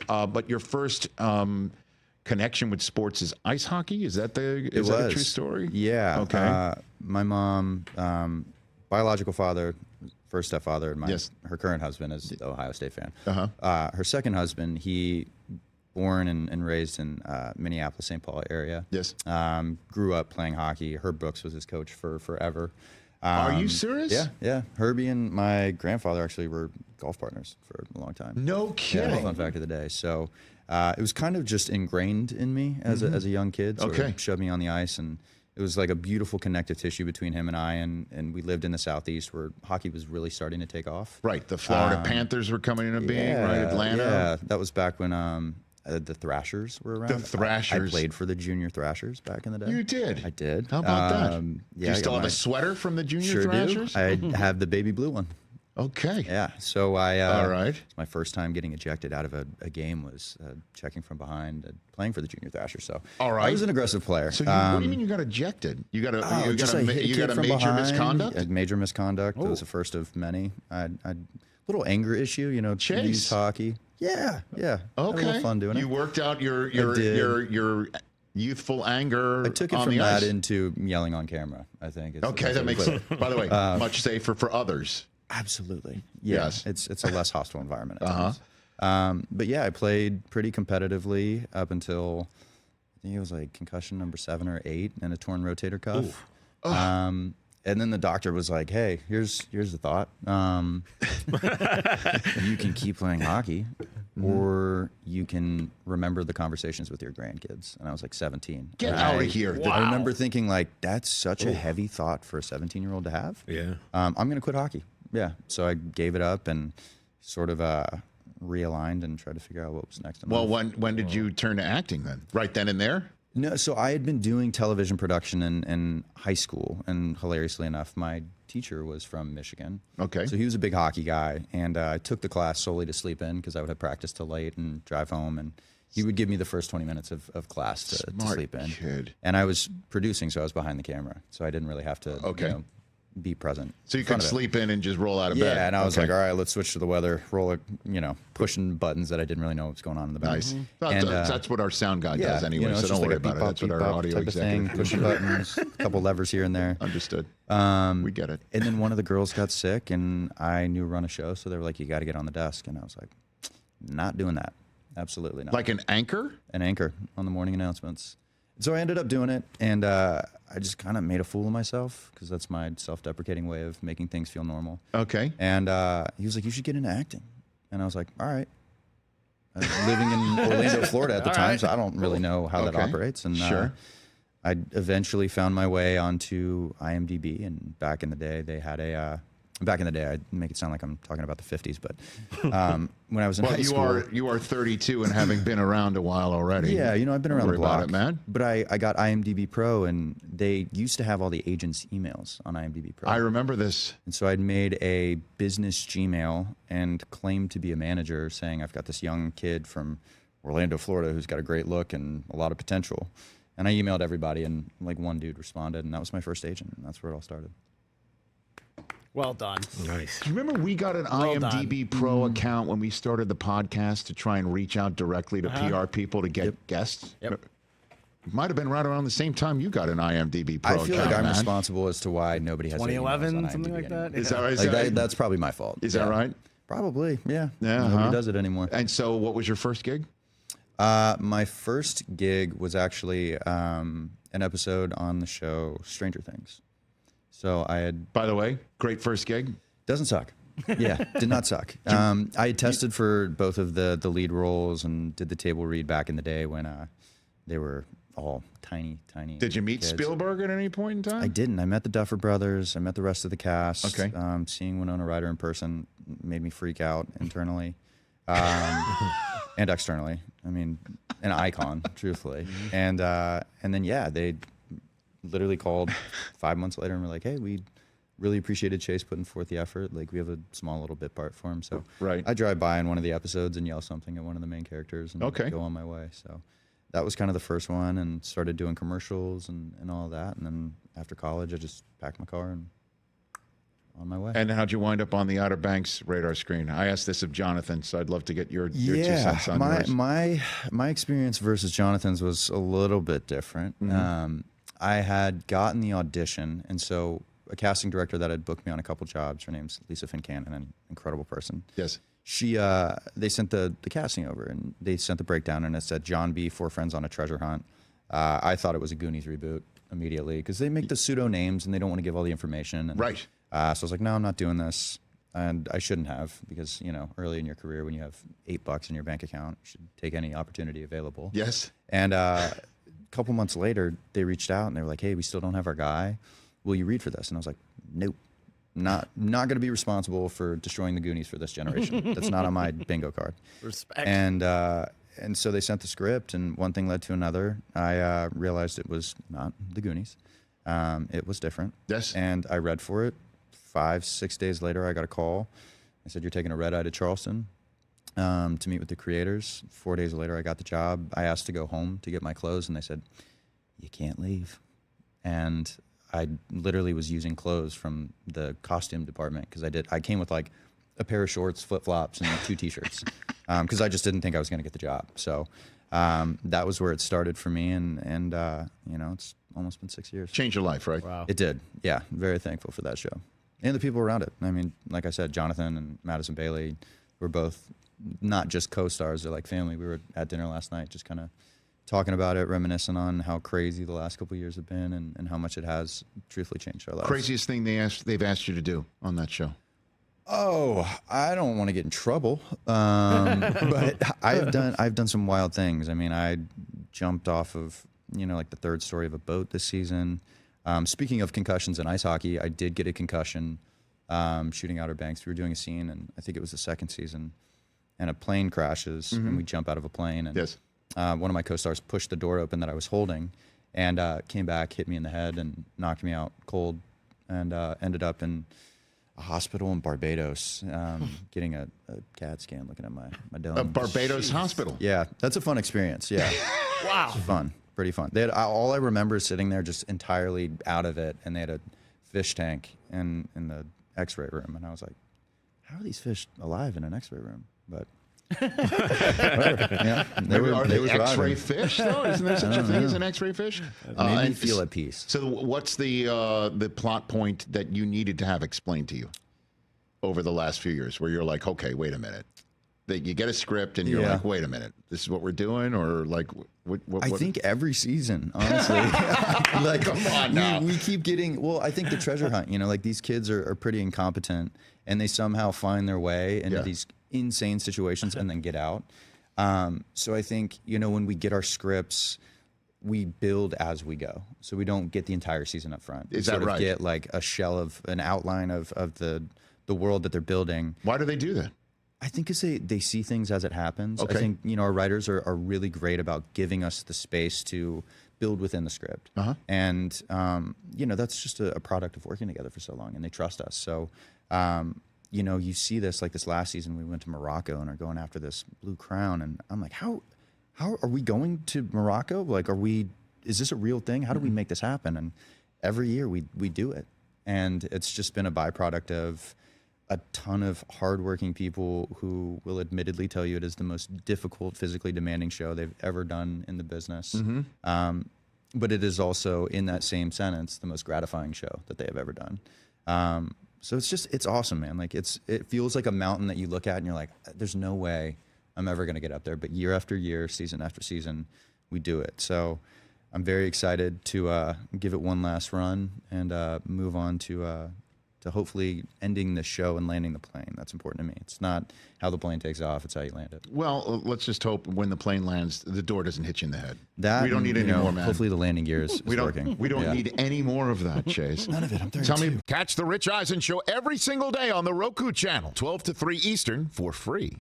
But your first connection with sports is ice hockey. Is that a true story? Yeah. Okay. My mom, biological father, first stepfather, and her current husband is the Ohio State fan. Her second husband, he born and raised in Minneapolis, St. Paul area. Yes. Grew up playing hockey. Herb Brooks was his coach for forever. Are you serious? Yeah, yeah. Herbie and my grandfather actually were golf partners for a long time. No kidding. Yeah, fun fact of the day. So it was kind of just ingrained in me as a young kid. Sort of shoved me on the ice, and it was like a beautiful connective tissue between him and I. And we lived in the Southeast where hockey was really starting to take off. Right. The Florida Panthers were coming into being, right? Atlanta. Yeah, that was back when the Thrashers were around. The Thrashers. I played for the Junior Thrashers back in the day. You did? I did. How about that? Yeah, do you still have a sweater from the Junior Thrashers? I have the baby blue one. Okay. Yeah. So all right. It's my first time getting ejected out of a game was checking from behind, playing for the Junior Thrashers. So all right. I was an aggressive player. So what do you mean you got ejected? You got a major misconduct? A major misconduct. It was the first of many. I little anger issue, Chase. Youth hockey. Yeah. Okay. Had a little fun doing it. You worked out your youthful anger. I took it from that into yelling on camera, I think. Okay, that makes sense. By the way, much safer for others. Absolutely. Yeah. Yes. It's a less hostile environment. But yeah, I played pretty competitively up until I think it was like concussion number 7 or 8 and a torn rotator cuff. And then the doctor was like, "Hey, here's the thought. You can keep playing hockey, or you can remember the conversations with your grandkids." And I was like 17. Get out of here! Wow. I remember thinking like, that's such a heavy thought for a 17-year-old to have. Yeah. I'm going to quit hockey. Yeah. So I gave it up and sort of realigned and tried to figure out what was next. Well, when did you turn to acting then? Right then and there? No, so I had been doing television production in high school, and hilariously enough, my teacher was from Michigan. Okay. So he was a big hockey guy, and I took the class solely to sleep in because I would have practice till late and drive home, and he would give me the first 20 minutes of class to sleep in. Kid. And I was producing, so I was behind the camera, so I didn't really have to be present. So you could sleep in and just roll out of bed. Yeah, and I was like, all right, let's switch to the weather, roll it, pushing buttons that I didn't really know what was going on in the back. Nice. And, that's what our sound guy does anyway, so don't worry about it. That's what our audio executive pushing buttons, a couple levers here and there. Understood. We get it. And then one of the girls got sick, and I knew run a show, so they were like, you got to get on the desk. And I was like, not doing that. Absolutely not. Like an anchor? An anchor on the morning announcements. So I ended up doing it, and I just kind of made a fool of myself because that's my self-deprecating way of making things feel normal. Okay. And he was like, you should get into acting. And I was like, all right. I was living in Orlando, Florida at the time, so I don't really know how that operates. And I eventually found my way onto IMDb, and back in the day, they had back in the day, I make it sound like I'm talking about the 50s, but when I was in high school. You are 32 and having been around a while already. Yeah, I've been around the block. About it, man. But I got IMDb Pro, and they used to have all the agents' emails on IMDb Pro. I remember this. And so I'd made a business Gmail and claimed to be a manager, saying I've got this young kid from Orlando, Florida, who's got a great look and a lot of potential. And I emailed everybody, and like one dude responded, and that was my first agent, and that's where it all started. Well done. Nice. Do you remember we got an IMDb Pro account when we started the podcast to try and reach out directly to PR people to get guests? Yep. It might have been right around the same time you got an IMDb Pro account. I feel like I'm responsible as to why nobody has 2011, something like that. Is that right? That's probably my fault. Is that right? Probably, yeah. Yeah. Nobody does it anymore. And so what was your first gig? My first gig was actually an episode on the show Stranger Things. So I had... By the way, great first gig. Doesn't suck. Yeah, did not suck. I had tested for both of the lead roles and did the table read back in the day when they were all tiny. Did you meet kids. Spielberg at any point in time? I didn't. I met the Duffer Brothers. I met the rest of the cast. Okay. Seeing Winona Ryder in person made me freak out internally and externally. I mean, an icon, truthfully. And then, they literally called 5 months later and were like, hey, we really appreciated Chase putting forth the effort. Like, we have a small little bit part for him. So I drive by in one of the episodes and yell something at one of the main characters and go on my way. So that was kind of the first one, and started doing commercials and all of that. And then after college, I just packed my car and on my way. And how'd you wind up on the Outer Banks radar screen? I asked this of Jonathan, so I'd love to get your 2 cents on yours. My experience versus Jonathan's was a little bit different. I had gotten the audition, and so a casting director that had booked me on a couple jobs, her name's Lisa Fincannon, an incredible person. Yes. They sent the casting over, and they sent the breakdown, and it said John B., 4 friends on a treasure hunt. I thought it was a Goonies reboot immediately because they make the pseudo names and they don't want to give all the information. And, right. So I was like, no, I'm not doing this. And I shouldn't have, because, early in your career, when you have $8 in your bank account, you should take any opportunity available. Yes. And a couple months later, they reached out and they were like, hey, we still don't have our guy. Will you read for this? And I was like, nope. Not going to be responsible for destroying the Goonies for this generation. That's not on my bingo card. Respect. And so they sent the script, and one thing led to another. I realized it was not the Goonies. It was different. Yes. And I read for it. 5-6 days later, I got a call. I said, you're taking a red-eye to Charleston to meet with the creators. 4 days later, I got the job. I asked to go home to get my clothes, and they said, you can't leave. And I literally was using clothes from the costume department because I came with like a pair of shorts, flip-flops, and 2 T-shirts because I just didn't think I was going to get the job. So that was where it started for me, and it's almost been 6 years. Changed your life, right? Wow. It did. Yeah, very thankful for that show and the people around it. I mean, like I said, Jonathan and Madison Bailey were both not just co-stars; they're like family. We were at dinner last night, just kind of talking about it, reminiscing on how crazy the last couple of years have been and how much it has truthfully changed our lives. Craziest thing they've asked you to do on that show? Oh, I don't want to get in trouble, but I've done some wild things. I mean, I jumped off of like the 3rd story of a boat this season. Speaking of concussions in ice hockey, I did get a concussion shooting Outer Banks. We were doing a scene, and I think it was the 2nd season, and a plane crashes, and we jump out of a plane. And yes. One of my co-stars pushed the door open that I was holding, and came back, hit me in the head, and knocked me out cold, and ended up in a hospital in Barbados, getting a CAT scan, looking at my dome. A Barbados hospital. Yeah, that's a fun experience. Yeah. Wow. It's fun. Pretty fun. They had, all I remember is sitting there just entirely out of it, and they had a fish tank in the X-ray room, and I was like, how are these fish alive in an X-ray room? But yeah, Are they were X-ray thriving. fish, though? Isn't there such a thing as an X-ray fish? Made me feel at peace. So what's the plot point that you needed to have explained to you over the last few years where you're like, okay, wait a minute. That you get a script and you're like, wait a minute, this is what we're doing? Or like, what? I think every season, honestly. Like, come on now. We keep getting, well, I think the treasure hunt, like these kids are pretty incompetent, and they somehow find their way into these insane situations and then get out. So I think, when we get our scripts, we build as we go. So we don't get the entire season up front. Is that right? We get like a shell of an outline of the world that they're building. Why do they do that? I think because they see things as it happens. Okay. I think, our writers are really great about giving us the space to build within the script. And, that's just a product of working together for so long, and they trust us. So, you see this, like this last season, we went to Morocco and are going after this blue crown. And I'm like, how are we going to Morocco? Like, is this a real thing? How do we make this happen? And every year we do it. And it's just been a byproduct of a ton of hardworking people who will admittedly tell you it is the most difficult, physically demanding show they've ever done in the business. But it is also, in that same sentence, the most gratifying show that they have ever done. So it's awesome, man. Like it feels like a mountain that you look at and you're like, there's no way I'm ever going to get up there. But year after year, season after season, we do it. So I'm very excited to give it one last run and move on to hopefully ending the show and landing the plane. That's important to me. It's not how the plane takes off, it's how you land it. Well, let's just hope when the plane lands, the door doesn't hit you in the head. We don't need any more, man. Hopefully the landing gear is working. We don't need any more of that, Chase. None of it. I'm 32. Tell me, catch the Rich Eisen Show every single day on the Roku channel, 12 to 3 Eastern, for free.